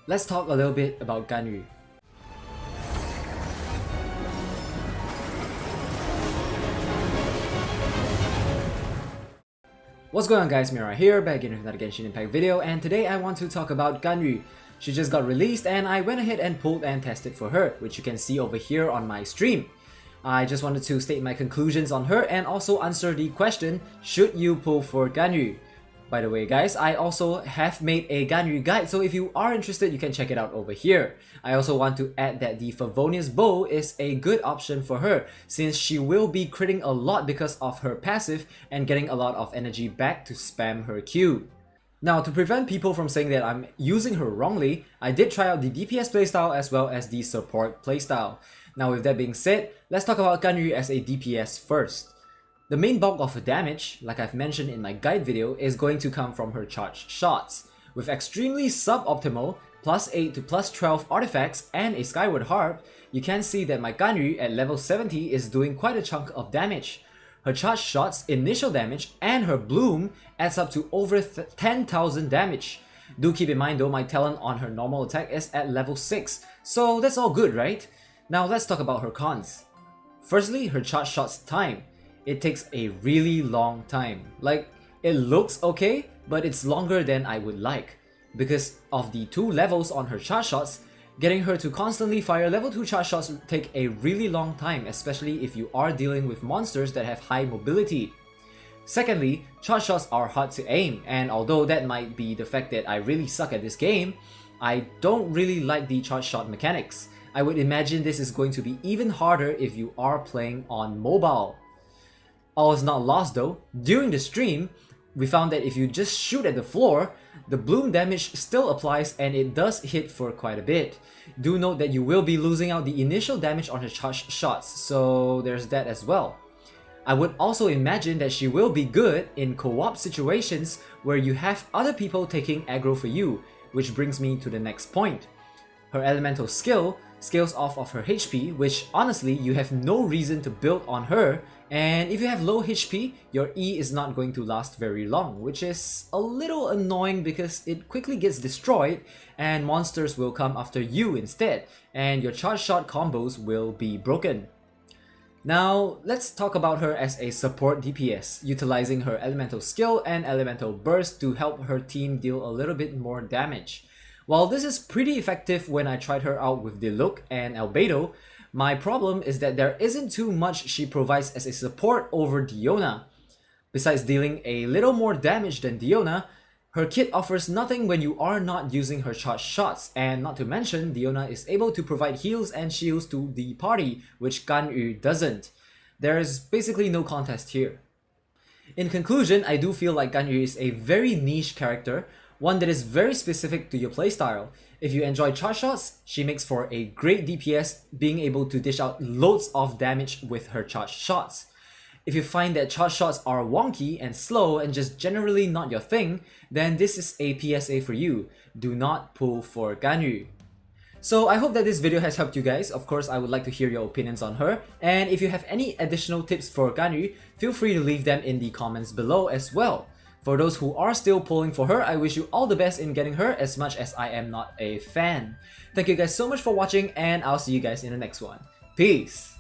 let's talk a little bit about Ganyu. What's going on guys, Mira here, back again with another Genshin Impact video, and today I want to talk about Ganyu. She just got released and I went ahead and pulled and tested for her, which you can see over here on my stream. I just wanted to state my conclusions on her and also answer the question, should you pull for Ganyu? By the way guys, I also have made a Ganyu guide, so if you are interested you can check it out over here. I also want to add that the Favonius Bow is a good option for her, since she will be critting a lot because of her passive and getting a lot of energy back to spam her Q. Now, to prevent people from saying that I'm using her wrongly, I did try out the DPS playstyle as well as the support playstyle. Now with that being said, let's talk about Ganyu as a DPS first. The main bulk of her damage, like I've mentioned in my guide video, is going to come from her charged shots. With extremely suboptimal +8 to +12 artifacts and a Skyward Harp, you can see that my Ganyu at level 70 is doing quite a chunk of damage. Her charged shots, initial damage, and her bloom adds up to over 10,000 damage. Do keep in mind though, my talent on her normal attack is at level 6, so that's all good, right? Now let's talk about her cons. Firstly, her charged shots time. It takes a really long time. Like, it looks okay, but it's longer than I would like. Because of the 2 levels on her charge shots, getting her to constantly fire level 2 charge shots will take a really long time, especially if you are dealing with monsters that have high mobility. Secondly, charge shots are hard to aim, and although that might be the fact that I really suck at this game, I don't really like the charge shot mechanics. I would imagine this is going to be even harder if you are playing on mobile. All is not lost though. During the stream, we found that if you just shoot at the floor, the bloom damage still applies and it does hit for quite a bit. Do note that you will be losing out the initial damage on her charged shots, so there's that as well. I would also imagine that she will be good in co-op situations where you have other people taking aggro for you, which brings me to the next point. Her elemental skill scales off of her HP, which honestly you have no reason to build on her, and if you have low HP, your E is not going to last very long, which is a little annoying because it quickly gets destroyed and monsters will come after you instead, and your charge shot combos will be broken. Now, let's talk about her as a support DPS, utilizing her elemental skill and elemental burst to help her team deal a little bit more damage. While this is pretty effective when I tried her out with Diluc and Albedo, my problem is that there isn't too much she provides as a support over Diona. Besides dealing a little more damage than Diona, her kit offers nothing when you are not using her charged shots, and not to mention, Diona is able to provide heals and shields to the party, which Ganyu doesn't. There is basically no contest here. In conclusion, I do feel like Ganyu is a very niche character, one that is very specific to your playstyle. If you enjoy charge shots, she makes for a great DPS, being able to dish out loads of damage with her charged shots. If you find that charge shots are wonky and slow and just generally not your thing, then this is a PSA for you. Do not pull for Ganyu. So I hope that this video has helped you guys. Of course, I would like to hear your opinions on her, and if you have any additional tips for Ganyu, feel free to leave them in the comments below as well. For those who are still pulling for her, I wish you all the best in getting her, as much as I am not a fan. Thank you guys so much for watching, and I'll see you guys in the next one. Peace!